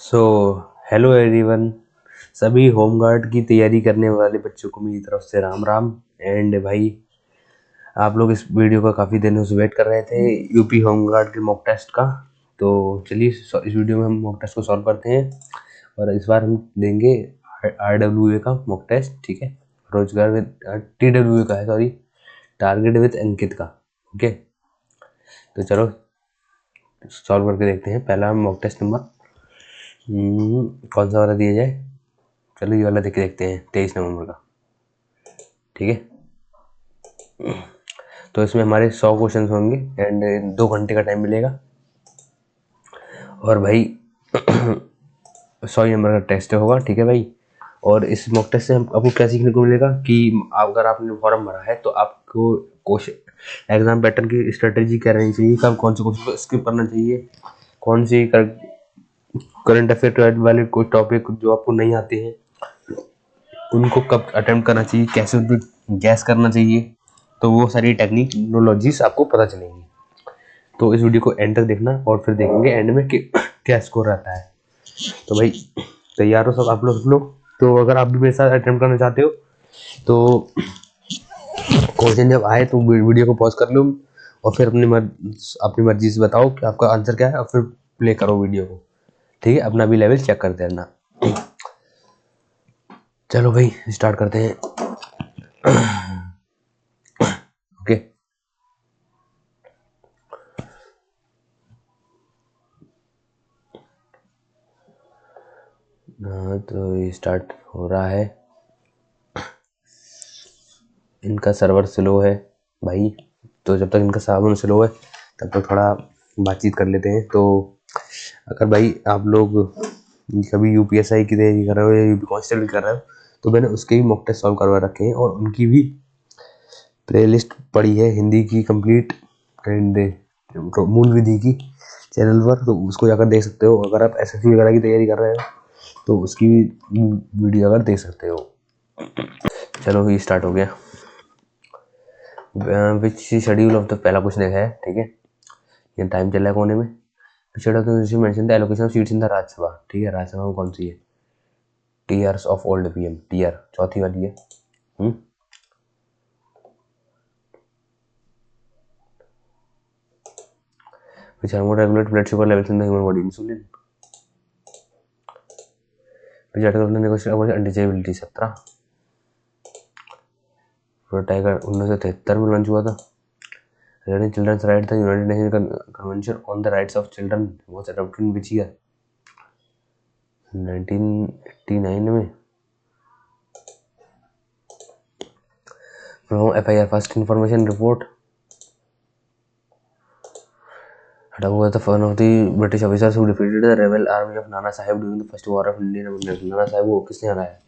So hello everyone. सभी home guard की तैयारी करने वाले बच्चों को मेरी तरफ से राम राम। एंड भाई, आप लोग इस वीडियो का काफ़ी दिनों से वेट कर रहे थे यूपी होमगार्ड के मॉक टेस्ट का। तो चलिए इस वीडियो में हम मॉक टेस्ट को सॉल्व करते हैं। और इस बार हम देंगे RWA का मॉक टेस्ट, ठीक है। रोजगार विद TWA का है, सॉरी, टारगेट विद अंकित का। ओके, तो चलो सॉल्व करके देखते हैं। पहला मॉक टेस्ट नंबर कौन सा वाला दिया जाए। चलो ये वाला देख के देखते हैं, 23 नवंबर का, ठीक है। तो इसमें हमारे 100 क्वेश्चन होंगे एंड 2 घंटे का टाइम मिलेगा। और भाई 100 नंबर का टेस्ट होगा, ठीक है भाई। और इस मॉक टेस्ट से आपको क्या सीखने को मिलेगा कि अगर आपने फॉर्म भरा है तो आपको क्वेश्चन एग्जाम पैटर्न की स्ट्रेटेजी क्या रहनी चाहिए, कब कौन से क्वेश्चन को स्किप करना चाहिए, कौन सी करंट अफेयर वाले कोई टॉपिक जो आपको नहीं आते हैं उनको कब अटेम्प्ट करना चाहिए, कैसे उन पर गैस करना चाहिए। तो वो सारी टेक्निकलॉजीज आपको पता चलेंगी। तो इस वीडियो को एंड तक देखना और फिर देखेंगे एंड में कि क्या स्कोर रहता है। तो भाई तैयार हो सब आप लोग। तो अगर आप भी मेरे साथ अटेम्प्ट करना चाहते हो तो क्वेश्चन जब आए तो वीडियो को पॉज कर लो और फिर अपनी मर्जी से बताओ कि आपका आंसर क्या है और फिर प्ले करो वीडियो को, ठीक है। अपना भी लेवल चेक करते रहना। चलो भाई स्टार्ट करते हैं। ओके, तो ये स्टार्ट हो रहा है। इनका सर्वर स्लो है भाई, तो जब तक इनका सर्वर स्लो है तब तक थोड़ा बातचीत कर लेते हैं। तो अगर भाई आप लोग कभी UPSI की तैयारी कर रहे हो या यूपी कांस्टेबल कर रहे हो तो मैंने उसके भी मॉक टेस्ट सॉल्व करवा रखे हैं और उनकी भी प्लेलिस्ट पड़ी है हिंदी की कंप्लीट एंड मूल विधि की चैनल पर, तो उसको जाकर देख सकते हो। अगर आप SSC वगैरह की तैयारी कर रहे हो तो उसकी भी वीडियो अगर देख सकते हो। चलो ये स्टार्ट हो गया। विच शेड्यूल ऑफ द पहला क्वेश्चन है, ठीक है। ये टाइम चल रहा है कोने में। Schedule mention the allocation of seats in the Rajya Sabha, ठीक है। राज्यसभा में कौन सी है? Tears of old PM, tier चौथी वाली है। which hormone regulate blood sugar levels in the human body? Insulin. which article of the negotiation about undesirability? 17। Tiger 1973 में लॉन्च हुआ था। Regarding children's rights, the United Nations Convention on the Rights of Children was adopted in which year? 1989 में। From FIR, First Information Report. Attack was the one of the British officers who defeated the rebel army of Nana Sahib during the First War of Indian Independence. Nana Sahib को किसने हराया?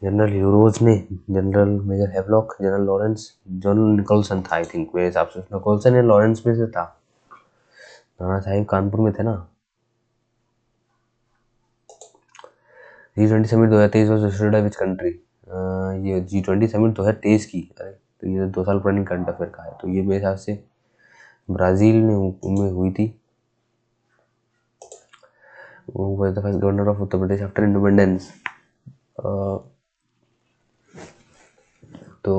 General Hugh Rose ने, general major Havelock, general Lawrence, John Nicholson था। I think मेरे हिसाब से Nicolson या Lawrence में से था। नाना साहिब कानपुर में थे ना। G20 summit 2023 was hosted by which country? ये G20 समिट 2023 की, अरे तो ये 2 साल पुरानी करंट अफेयर का है, तो ये मेरे हिसाब से ब्राजील में हुई थी। वो was the first governor of Uttar Pradesh after independence. तो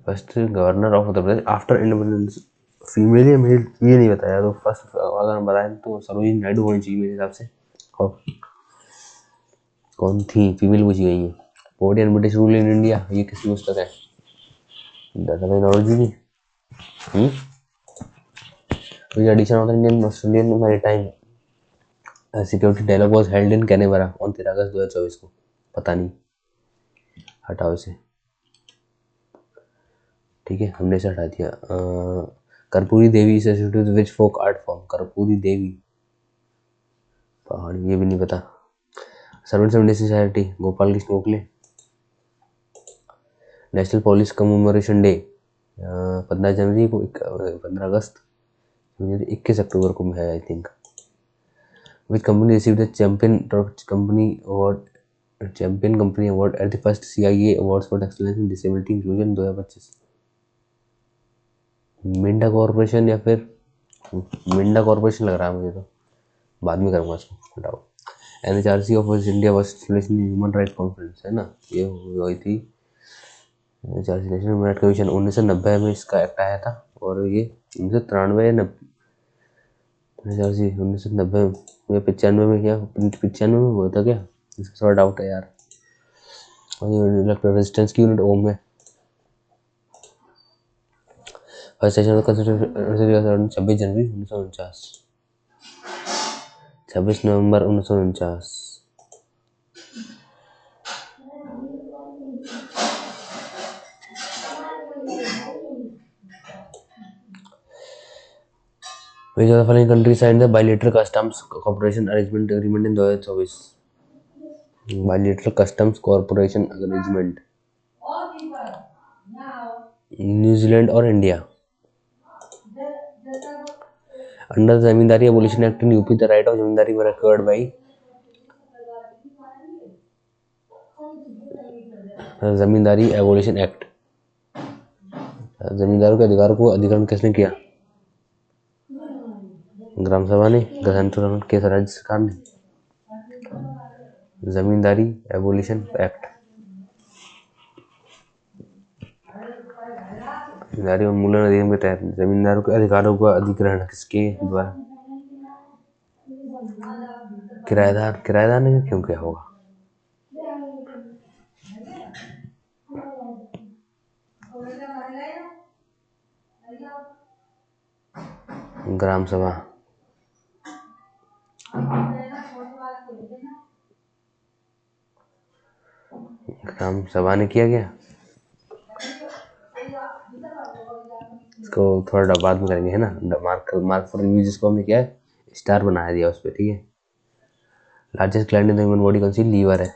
first governor of Uttar Pradesh after independence female या मेल ये नहीं बताया, तो फर्स्ट अगर हम बताएं तो सरोजिनी नायडू होनी चाहिए मेरे हिसाब से। और कौन थी? फीमेल पूछी गई है। Poverty and British rule in India, ये किसकी पुस्तक है? दादा भाई नौरोजी की। Which edition of the Indian Australian maritime security dialogue was held in Canberra on 13 August 2024 को? पता नहीं, हटाओ इसे, ठीक है, हमने इसे हटा दिया। Karpuri Devi is associated with which folk art form? Karpuri Devi Pahari, ये भी नहीं पता। Servants of Indian society, Gopal Krishna Gokhale. National police commemoration day 15 जनवरी को, 15 अगस्त, 21 अक्टूबर को है I think. Which company received the champion company award at the first CIA awards for excellence in disability inclusion 2025? Minda corporation या फिर मिंडा कॉर्पोरेशन लग रहा है मुझे तो। बाद में करूँगा इसको, हटाओ। NHRC of India was human right conference, है ना, ये हुई थी। NHRC national human right commission 1990 में इसका एक्ट आया था, और ये 1993 या 1990 या 95 में, क्या 95 में हुआ था क्या, इसका थोड़ा डाउट है यार। रेजिस्टेंस की यूनिट ओम में। First session 26 January 1949, 26 November 1949। Which of the following countries signed the bilateral customs cooperation arrangement agreement in 2024? Bilateral customs cooperation arrangement, New Zealand और India. Under the zamindari abolition act in UP the right of zamindari were acquired by, zamindari abolition act, जमींदारों के अधिकारों को अधिकरण किसने किया? ग्राम सभा ने, गठन के राज्य सरकार ने। जमींदारी एबोलिशन एक्ट, जमींदारी उन्मूलन अधिनियम के तहत जमींदारों के अधिकारों का अधिग्रहण किसके द्वारा? किराएदार ने क्यों किया होगा? ग्राम सभा। ग्राम सभा ने किया क्या? इसको थोड़ा बाद में करेंगे, है ना। मार्क फॉर रिव्यू, जिसको हमने क्या है, स्टार बनाया दिया उस पर, ठीक है। Largest gland in the human body कौन सी? लीवर है।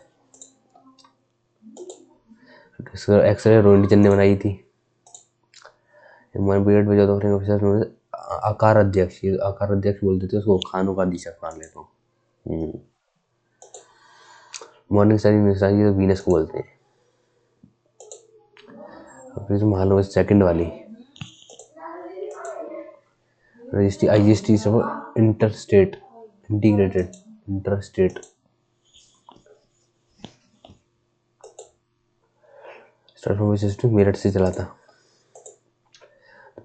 एक्सरे रोहिणी चंद ने बनाई थी। ह्यूमन पीरियड में जो ऑफिसर आकार अध्यक्ष, ये आकार अध्यक्ष बोलते थे उसको, खानों का अधीक्षक मान लेता हूँ। मॉर्निंग स्टार ये वीनस को बोलते हैं। मालूम है सेकंड वाली रजिस्ट्री, IGST सब interstate, integrated interstate. Start from system Meerut से चला था।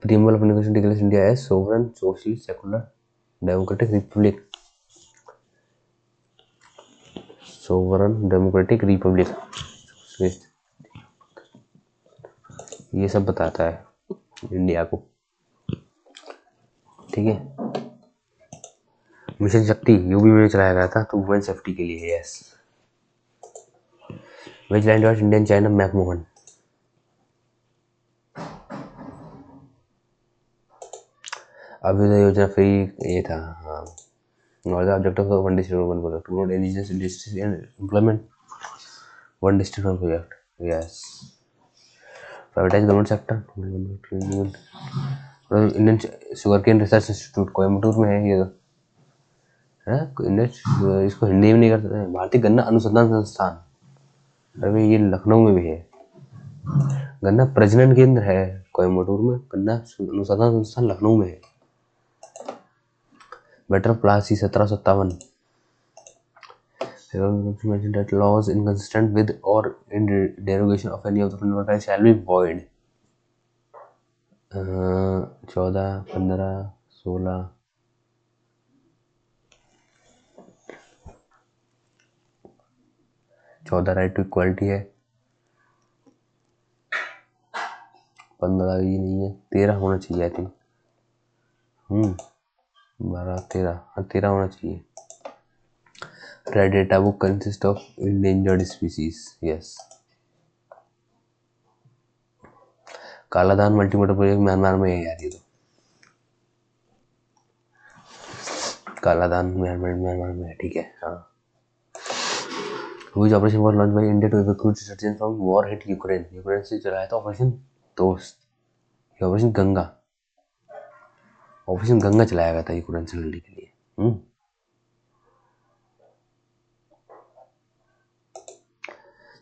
Preamble of nation declares India as sovereign socialist secular democratic republic, sovereign democratic republic, ये सब बताता है इंडिया को, ठीक है। मिशन शक्ति यूपी में चलाया गया था, तो वुमेन सेफ्टी के लिए। Yes. Which land was Indian China McMahon? Abhyuday Yojana free, ये था, हाँ। और the objective of one district one project, to note indigenous industries and employment, one district one project. Yes. Privatise government sector, Indian sugar cane research institute Coimbatore में है ये, इसको हिंदी में नहीं कर सकते, भारतीय गन्ना अनुसंधान संस्थान, अरे ये लखनऊ में भी है। गन्ना प्रजनन केंद्र है कोयम्बटूर में, गन्ना अनुसंधान संस्थान लखनऊ में है। Better Plassey 1757, that laws inconsistent with or in derogation of any of the fundamental rights shall be void। 14, 15, 16, 14 right to equality है, 15 ये नहीं है, 13 होना चाहिए आई थिंक। 12, 13, हाँ 13 होना चाहिए। Red data book consist of endangered species. Yes. Kaladan multimodal project Myanmar में है यार, ये तो कालाधान म्यांमार में है, ठीक है, हाँ। Which operation was launched by India to evacuate citizens from war-hit Ukraine? Ukraine से चलाया था ऑपरेशन दोस्त, ऑपरेशन गंगा, ऑपरेशन गंगा चलाया गया था यूक्रेन से लड़ने के लिए।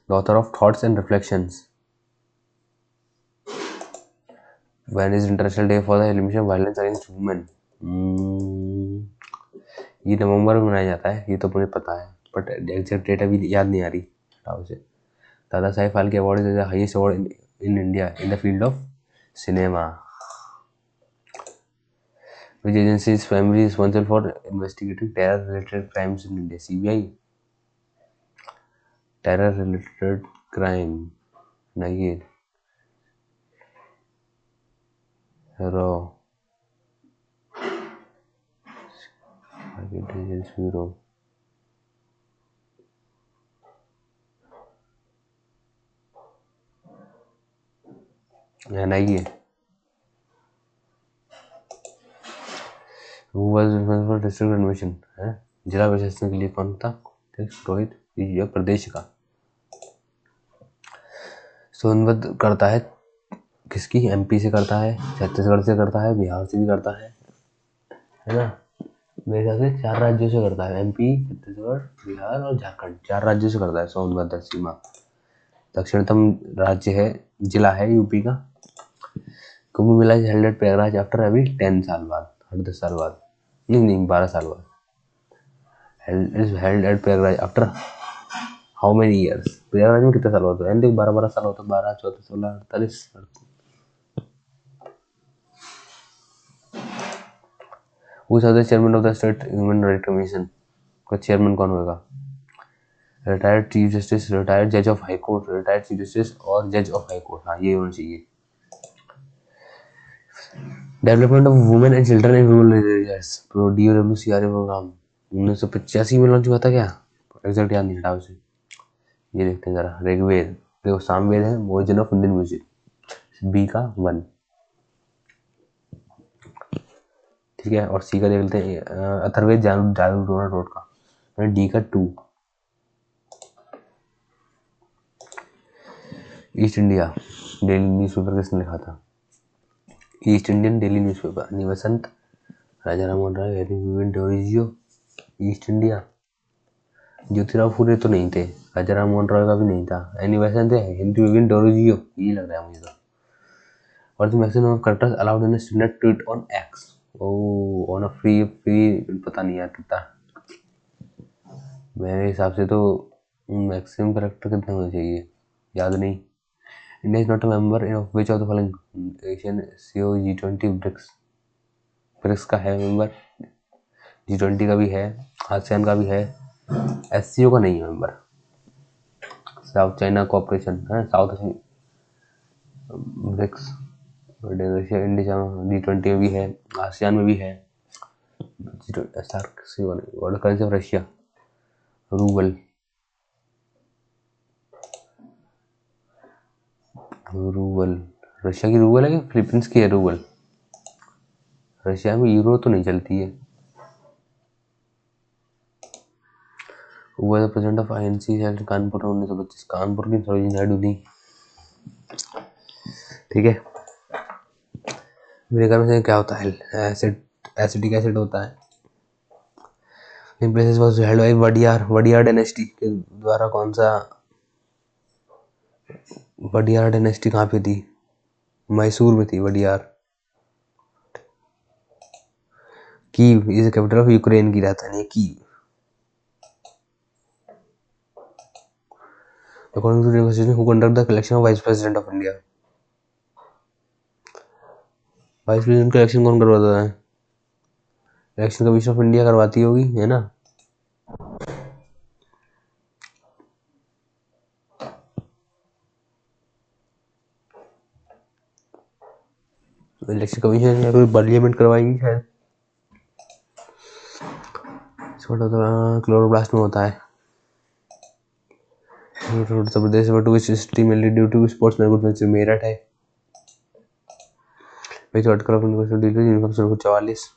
The author of Thoughts and Reflections, when is International Day for the Elimination of Violence Against Women? ये नवंबर में मनाया जाता है, ये तो मुझे पता है, बट एग्जैक्ट डेट अभी याद नहीं आ रही। हटाओ से। Dada Saheb Phalke award is the highest award in India in the field of cinema. Which agency is primarily responsible for investigating terror-related crimes in India? CBI. Terror-related crime. नहीं रो इंटेलिजेंस ब्यूरो। नहीं है। Who was responsible for district admission? है जिला प्रशासन के लिए कौन था? रोहित ये प्रदेश का। सोनभद्र करता है किसकी? एमपी से करता है, छत्तीसगढ़ से करता है, बिहार से भी करता है ना? मेरे ख्याल से 4 राज्यों से करता है, एमपी, छत्तीसगढ़, बिहार और झारखंड, 4 राज्यों से करता है सोनभद्र सीमा। दक्षिणतम राज्य है, जिला है यूपी का। Kumbh Mela is held at Prayagraj after अभी 10 साल बाद, 10 साल बाद, नहीं 12 साल बाद। Is held at Prayagraj after how many years? Prayagraj में कितने साल होते हैं? 12 साल होते हैं, 12, 14, 16, 48। Who is the chairman of the State Human Rights Commission? का चेयरमैन कौन होगा? रिटायर्ड चीफ जस्टिस, रिटायर्ड जज of high court, retired chief justice और जज ऑफ हाई कोर्ट। हाँ ये होना चाहिए। Development of women and children in rural areas, DWCRA programme 1985 में लॉन्च हुआ था क्या? एग्जैक्ट याद नहीं, हटाओ से। ये देखते हैं जरा। ऋग्वेद, देखो सामवेद है, origin of Indian music, B का 1, ठीक है। और सी का देख लेते हैं, अथर्ववेद जादू रोड का, डी का 2। ईस्ट इंडिया डेली न्यूज़पेपर किसने लिखा था? East Indian daily newspaper, Annie Besant, Raja Rammohan Roy, Annie Vivian Derozio. East India, Jyotirao Phule तो नहीं थे, राजा राममोहन राय का भी नहीं था, एनी बसंत है, हेनरी विवेन डोरिजियो, ये लग रहा है मुझे तो। और the maximum of characters allowed in standard tweet on X, oh on a free पता नहीं यार कितना। मेरे हिसाब से तो मैक्सिमम कैरेक्टर कितने होने चाहिए, याद नहीं। India is not a member of which of the following Asian CO G20 BRICS का है मेंबर, G20 का भी है, आसियान का भी है, SCO का नहीं है मेंबर। साउथ चाइना कोऑपरेशन है, South BRICS, Russia, India G20 में भी है, आसियान में भी है। World currency of Russia rouble, rouble Russia की रूबल है कि फिलीपींस की है रूबल? रशिया में यूरो तो नहीं चलती है। वो president of INC held Kanpur 1925, Kanpur की सरोजिनी नायडू थी, ठीक है। विनेगर में क्या होता है? एसिडिक एसिड होता है। In places was held by Wadiyar dynasty के द्वारा कौन सा? वडियार डायनेस्टी कहाँ पे थी? मैसूर में थी Wadiyar. Kiev is the capital of Ukraine की राजधानी है Kiev. According to the constitution who conduct the election of vice president of India? Vice president का इलेक्शन कौन करवाता है? इलेक्शन कमीशन ऑफ इंडिया करवाती होगी, है ना? इलेक्शन कमीशन या कोई पार्लियामेंट करवाएगी शायद। छोटा क्लोरोप्लास्ट में होता है। उत्तर प्रदेश में two city mainly due to sports में मेरठ है। भाई तो अटकर uniform 44।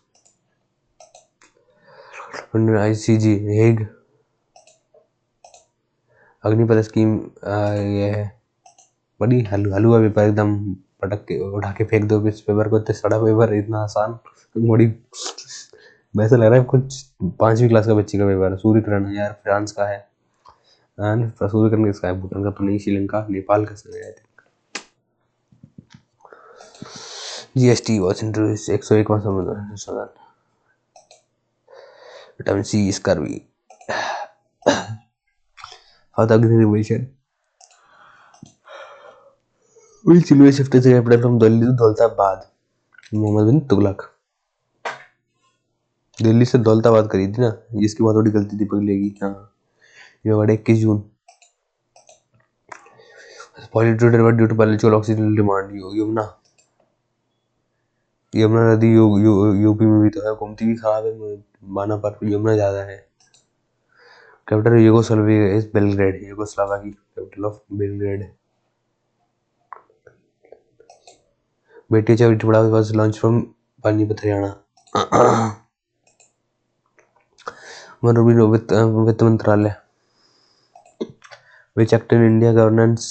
ICG Hague Agnipath scheme, ये है बड़ी हलवा पेपर, एकदम पटक के उठा के फेंक दो इस पेपर को, इतने सड़ा पेपर, इतना आसान, बड़ी वैसा लग रहा है कुछ 5वीं क्लास का बच्ची का पेपर। सूर्य किरण यार फ्रांस का है, सूर्य किरण किसका है? भूटान का तो नहीं, श्रीलंका, नेपाल का सही है। GST वॉज इंट्रोड्यूस्ड 101वां संशोधन। Vitamin C, scurvy, Fatagri revolution which will shifted the capital from Delhi to Daulatabad. Mohammad bin Tughlaq. Delhi से दौलताबाद करी थी ना, जिसकी बहुत बड़ी गलती थी पगलेगी. हाँ, ये वर्ड 21 जून. पॉल्यूटेड रिवर ड्यू टू बिological oxygen डिमांड. यमुना. यमुना नदी यूपी में भी तो है, गोमती भी खराब है, माना पर यमुना ज्यादा है. Capital Yugoslavia is Belgrade. Yugoslavia की कैपिटल ऑफ बेलग्रेड. बेटी चैरिटी पढ़ाओ was launch from Panipat Haryana. वित्त मंत्रालय. Which act in India governs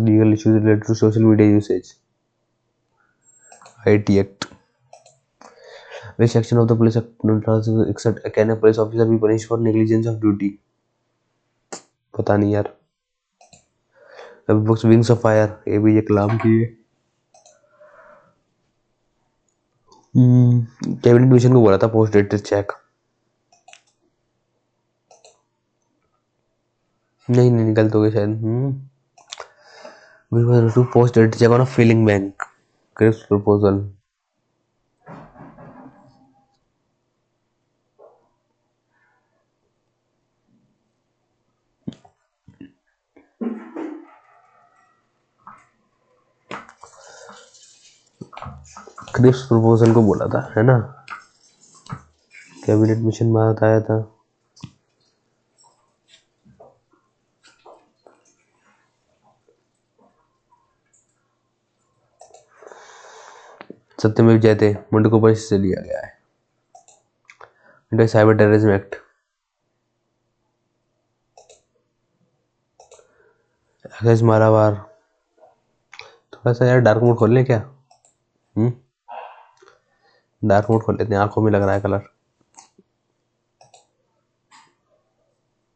legal issues related to social media usage? IT Act. Which section of the police act can a police officer be punished for negligence of duty? पता नहीं यार. Books wings of fire, APJ कलाम की. Cabinet mission को बोला था post dated cheque. नहीं गलत हो गया शायद. We were to post dated cheque on a failing bank. Cripps proposal. Cripps proposal को बोला था, है ना. कैबिनेट मिशन में आया था. सत्यमेव जयते मुंडकोपनिषद से लिया गया है. India cyber terrorism act. Excise Malabar. थोड़ा सा यार डार्क मोड खोल ले क्या. डार्क मोड खोल लेते हैं, आंखों में लग रहा है colour.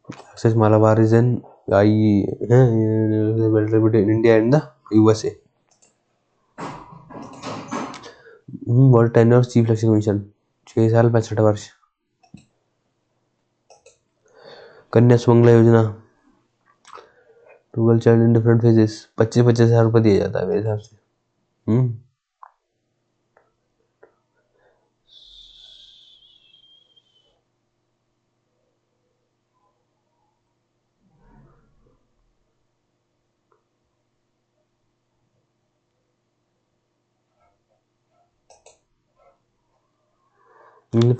Excise Malabar is an India and the USA. World tenure chief election commission 6 साल 65 वर्ष. Kanya Sumangala Yojana. Two child in different phases. 25,000 रुपये दिया जाता है मेरे हिसाब से.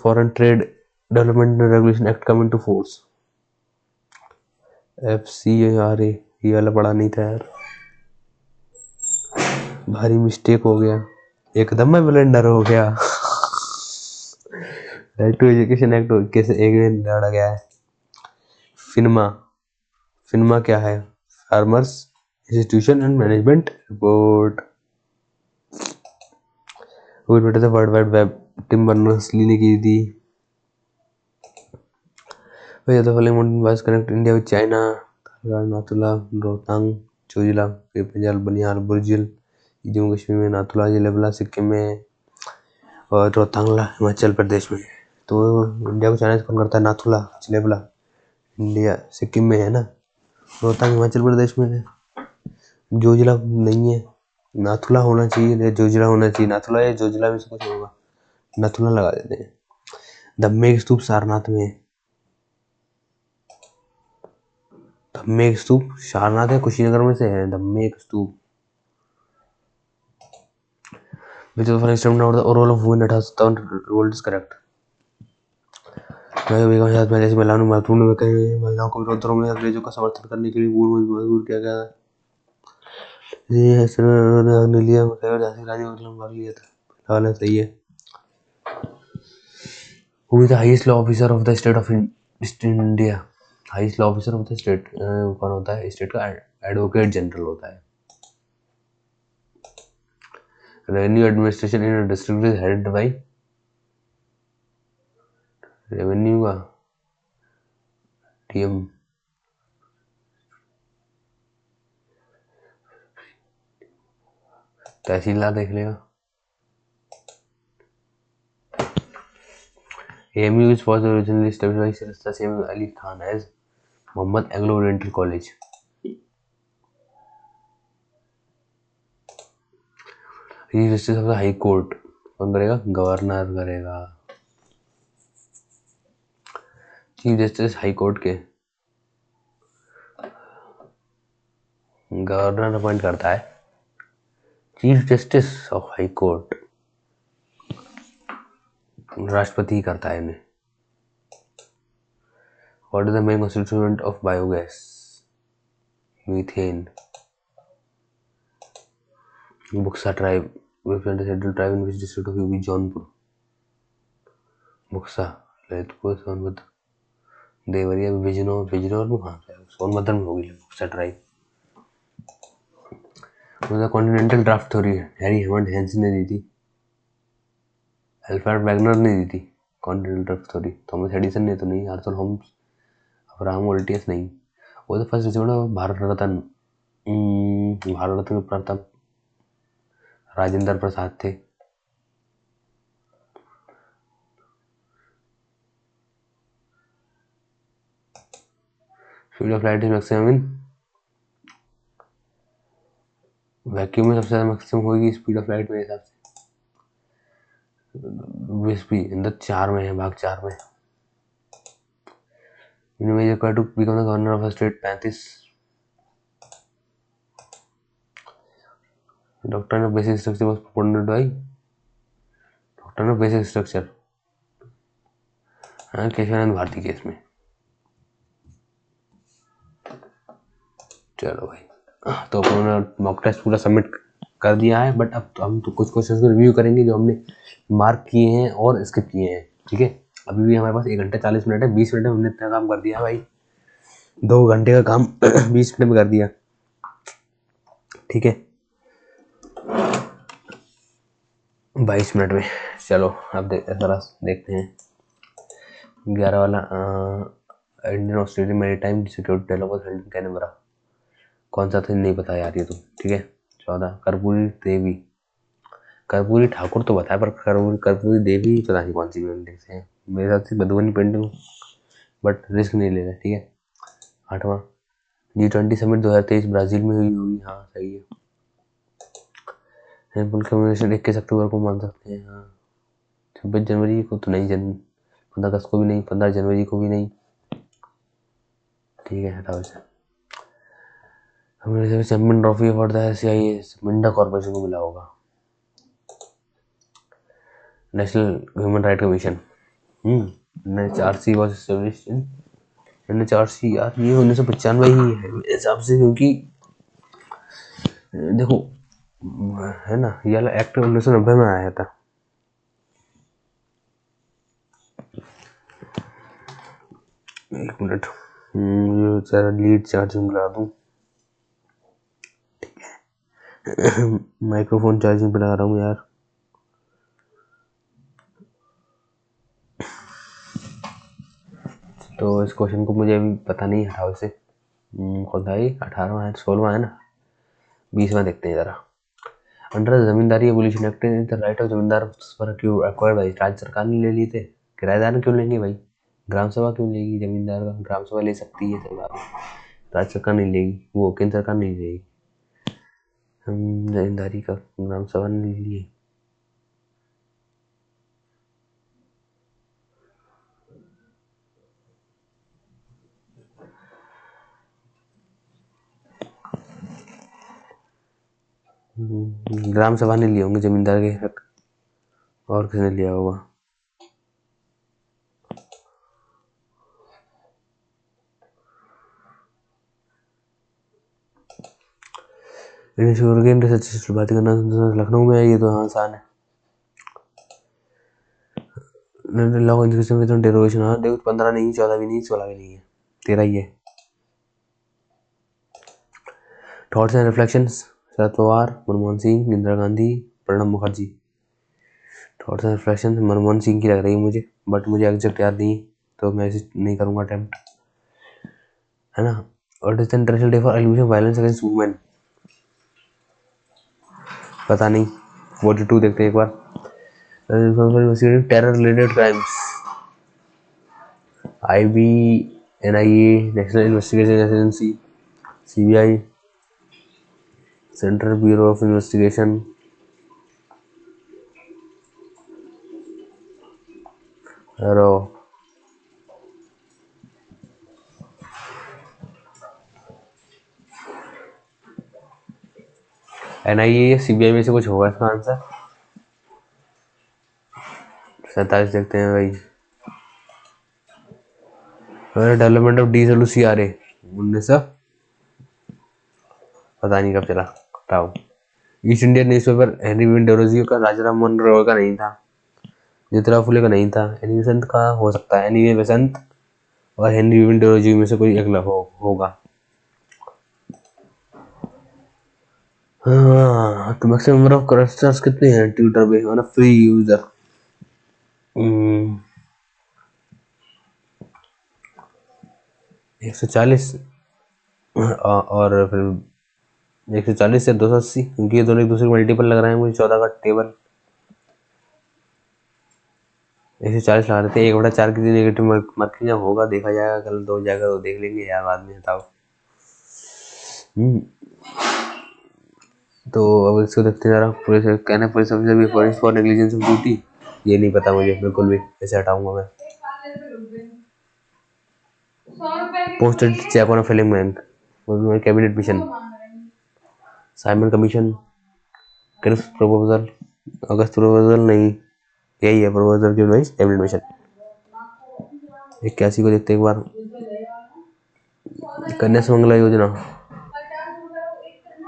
Foreign trade development regulation act come into force. FCRA. ये वाला पढ़ा नहीं था यार, भारी मिस्टेक हो गया, एकदम में ब्लेंडर हो गया. राइट टू एजुकेशन एक्ट कैसे एक दिन लड़ा गया है. फिनमा क्या है. Farmers institution and management report. World wide web. Tim Berners-Lee ने की थी. Mountain pass connect India with China. Nathula, Rohtang, Zojila, Punjab, Banihal, Burzil. Jammu Kashmir में नाथुला, जिलेबला सिक्किम में, और रोहतांगला हिमाचल प्रदेश में. तो इंडिया को चाइना से कौन करता है. नाथुला, जिलेबला इंडिया सिक्किम में है ना, रोहतांग हिमाचल प्रदेश में है. जोजिला नहीं है, नाथुला होना चाहिए, जोजिला होना चाहिए. नाथुला या जोजिला में से कुछ होगा, नाथुला लगा देते हैं. धम्मेक स्तूप सारनाथ में. धम्मेक स्तूप सारनाथ है, कुशीनगर में से है धम्मेक स्तूप. which was first term the role of women at 57 world is correct. जैसे महिलाओं ने महत्वपूर्ण महिलाओं को विरोधों में अंग्रेजों का समर्थन करने के लिए मजबूर किया गया. झांसी रानी भाग लिया था. सही है. Who is the highest law officer of the state of India? Highest law officer of the state कौन होता है. स्टेट का एडवोकेट जनरल होता है. Revenue administration in district is headed by. Revenue का TM. तहसीलदार देख लेगा. AMU was originally established by Sir Saif Ali Khan as Mohammed Anglo Oriental College. Chief justice of the high court कौन करेगा? Governor करेगा। Chief justice high court के governor appoint करता है। Chief justice of high court राष्ट्रपति करता है इन्हें। What is the main constituent of biogas? Methane. Buksa tribe represent a scheduled tribe in which district of UP? Jaunpur. Buksa, Lalitpur, Sonbhadra, Deoria, Bijnor में कहाँ से? सोनभद्र में होगी Buksa tribe. Continental drift theory Harry Hammond hence ने दी थी। अल्फ्रेड वैगनर ने दी थी continental drift theory. Thomas Edison ने तो नहीं। आर्थर होम्स, अब्राहम वोल्टियस नहीं। वो तो फर्स्ट रिसीवर भारत रत्न के प्रथम राजेंद्र प्रसाद थे। Speed of light is maximum in vacuum में सबसे ज्यादा मैक्सिमम होगी स्पीड ऑफ लाइट मेरे हिसाब से विस्पी अंदर 4 में है, भाग 4 में। इनमें to become the governor of state 35। Doctor of basic structure was proponent by doctor of basic structure Keshavananda Bharati case में। चलो भाई, तो अपने मॉक टेस्ट पूरा सबमिट कर दिया है, बट अब तो हम तो कुछ क्वेश्चंस को रिव्यू करेंगे जो हमने मार्क किए हैं और स्किप किए हैं। ठीक है, अभी भी हमारे पास 1 घंटा 40 मिनट है। 20 मिनट में हमने इतना काम कर दिया भाई, 2 घंटे का काम 20 मिनट में कर दिया। ठीक है, 22 मिनट में। चलो अब देखते हैं 11 वाला। Indian Australian maritime security dialogue was held in Canberra. कौन सा था नहीं पता यार ये तो। ठीक है, 14 कर्पूरी ठाकुर तो बताया, पर कर्पूरी देवी पता नहीं कौन सी पेंटिंग से है। मेरे साथ से मधुबनी पेंटिंग, बट रिस्क नहीं ले रहा। ठीक है, 8वां G20 समिट 2023 ब्राजील में हुई होगी। हाँ सही है। सैंपल कम्युनिकेशन 21 अक्टूबर को मान सकते हैं। हाँ 26 जनवरी को तो नहीं, 15 अगस्त को भी नहीं, 15 जनवरी को भी नहीं। ठीक है, हटाओ इसे। हमें चैंपियन ट्रॉफी अवार्ड था CIS मिंडा कॉर्पोरेशन को मिला होगा। National human right commission NHRC was established in NHRC यार ये 1995 ही है मेरे हिसाब से, क्योंकि देखो है ना, ये वाला एक्ट 1990 में आया था। एक मिनट, ये बेचारा लीड चार्जिंग लगा दूं। ठीक है माइक्रोफोन चार्जिंग पे लगा रहा हूँ यार। तो इस क्वेश्चन को मुझे अभी पता नहीं, हटाओ इसे। कौन था ये? 18वां है, 16वां है ना, 20वां देखते हैं जरा। Under zamindari abolition act the right of जमींदार पर क्यों एक्वायर्ड बाय राज्य सरकार ने ले लिए थे। किराएदार ने क्यों लेंगे भाई? ग्राम सभा क्यों लेगी? जमींदार का ग्राम सभा ले सकती है सरकार, राज्य सरकार नहीं लेगी, वो केंद्र सरकार नहीं लेगी। जमींदारी का ग्राम सभा ने ले लिए। ग्राम सभा ने लिए होंगे जमींदार के हक, और किसने लिया होगा? शुरुआती करना लखनऊ में है, ये तो हाँ आसान है। लॉ इंस्क्रिप्शन डेरोगेशन, हाँ देखो 15 नहीं, 14 भी नहीं, 16 भी नहीं है, 13 ही है। Thoughts and reflections, Sharad Pawar, Manmohan Singh, Indira Gandhi, Pranab Mukherjee. Thoughts and reflections Manmohan Singh की लग रही है मुझे, बट मुझे एग्जैक्ट याद नहीं, तो मैं इसे नहीं करूँगा अटेम्प्ट, है ना। What is the international day for elimination violence against women? पता नहीं, 42 देखते हैं एक बार। Terror related crimes, IB, NIA, national investigation agency, CBI, central bureau of investigation, रॉ। NIA या CBI में से कुछ होगा इसका आंसर। 47 देखते हैं भाई। डेवलपमेंट ऑफ DWCRA 1900 पता नहीं कब चला, बताओ। ईस्ट इंडियन न्यूज़पेपर हेनरी विन डोरोजियो का, राजाराम मोहन रॉय का नहीं था, ज्योतिराव फुले का नहीं था, एनी बेसेंट का हो सकता है, एनी बेसेंट और हेनरी विन डोरोजियो में से कोई एक होगा। हाँ, तो मैक्सिमम नंबर ऑफ करेक्टर्स कितने हैं ट्विटर पे ऑन अ फ्री यूजर? 140 और फिर 140 से 280, क्योंकि ये दोनों एक दूसरे को मल्टीपल लग रहे हैं मुझे। 14 का टेबल 140 लगा देते हैं। 1/4 की नेगेटिव मार्किंग जब होगा देखा जाएगा, कल तो हो जाएगा तो देख लेंगे यार बाद में, बताओ। तो अब इसको देखते जरा। पुलिस कहना, पुलिस ऑफिसर भी punish for negligence of duty, ये नहीं पता मुझे बिल्कुल भी, ऐसे हटाऊंगा मैं। Posted cheque on failing bank, cabinet mission, Simon commission, Cripps proposal, August proposal नहीं, यही है प्रपोजल की वाइज कैबिनेट मिशन। 81 को देखते एक बार। कन्या सुमंगला योजना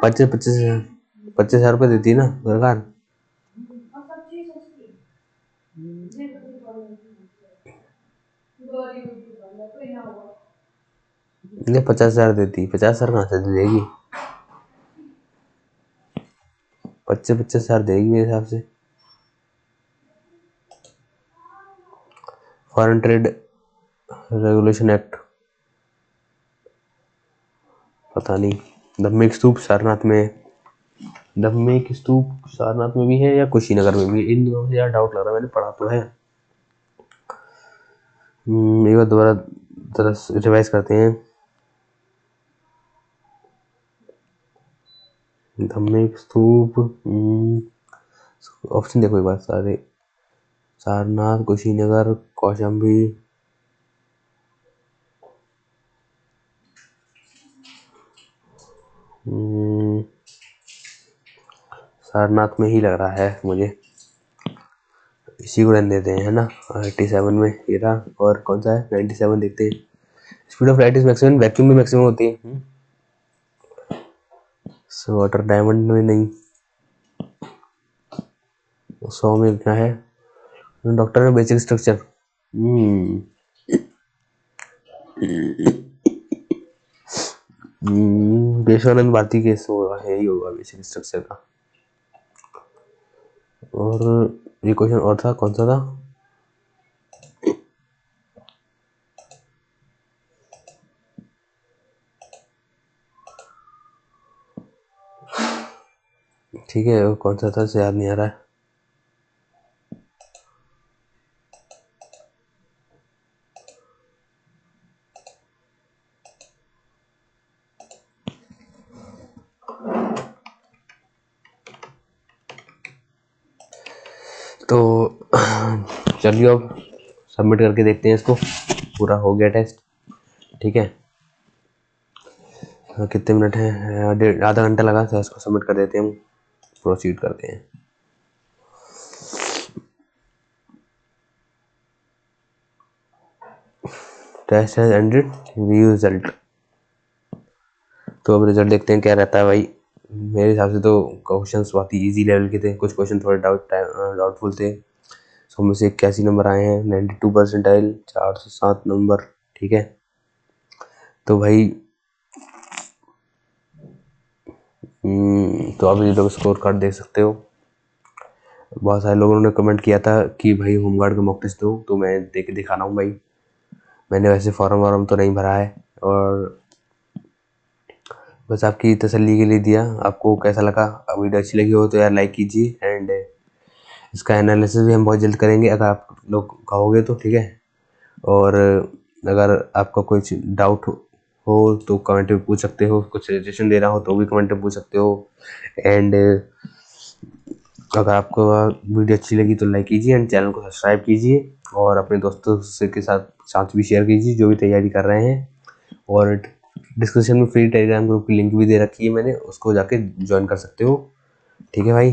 25,000 रुपये देती है ना सरकार। नहीं 50,000 देती, 50,000 कहाँ से देगी? 25,000 देगी मेरे हिसाब से। फॉरेन ट्रेड रेगुलेशन एक्ट पता नहीं। धम्मिक स्तूप सारनाथ में, धम्मिक स्तूप सारनाथ में भी है या कुशीनगर में भी, इन दोनों से यार डाउट लग रहा है, मैंने पढ़ा तो है। एक बार दोबारा रिवाइज करते हैं। धम्मिक स्तूप, ऑप्शन देखो एक बार सारे। सारनाथ, कुशीनगर, कौशाम्बी, सारनाथ में ही लग रहा है मुझे, इसी को रहने देते हैं, है ना। 87 में ये रहा, और कौन सा है 97 देखते हैं। Speed of light is maximum, vacuum में मैक्सिमम होती है। वाटर डायमंड में नहीं। 100 में क्या है? डॉक्टर में basic structure, Keshavananda Bharati case है ही होगा बेसिक स्ट्रक्चर का। और ये क्वेश्चन और था, कौन सा था? ठीक है, कौन सा था याद नहीं आ रहा है। तो चलिए अब सबमिट करके देखते हैं इसको। पूरा हो गया टेस्ट, ठीक है। कितने मिनट हैं? आधा घंटा लगा था, इसको सबमिट कर देते हैं हम, प्रोसीड करते हैं। Test has ended, view result. तो अब रिजल्ट देखते हैं क्या रहता है भाई। मेरे हिसाब से तो क्वेश्चंस बहुत ही इजी लेवल के थे, कुछ क्वेश्चन थोड़े डाउटफुल थे। 100 में से 81 नंबर आए हैं, 92 परसेंटाइल, 407 नंबर, ठीक है। तो भाई तो आप ये लोग स्कोर कार्ड देख सकते हो। बहुत सारे लोगों ने कमेंट किया था कि भाई होमगार्ड का मॉक टेस्ट दो, तो मैं देख दिखा रहा हूँ भाई। मैंने वैसे फॉर्म वार्म तो नहीं भरा है, और बस आपकी तसल्ली के लिए दिया। आपको कैसा लगा? वीडियो अच्छी लगी हो तो यार लाइक कीजिए, एंड इसका एनालिसिस भी हम बहुत जल्द करेंगे अगर आप लोग कहोगे तो, ठीक है। और अगर आपका कुछ डाउट हो तो कमेंट में पूछ सकते हो, कुछ सजेशन देना हो तो भी कमेंट में पूछ सकते हो। एंड अगर आपको वीडियो अच्छी लगी तो लाइक कीजिए एंड चैनल को सब्सक्राइब कीजिए और अपने दोस्तों से के साथ भी शेयर कीजिए जो भी तैयारी कर रहे हैं। और डिस्क्रिप्शन में फ्री टेलीग्राम ग्रुप की लिंक भी दे रखी है मैंने, उसको जाके ज्वाइन कर सकते हो। ठीक है भाई।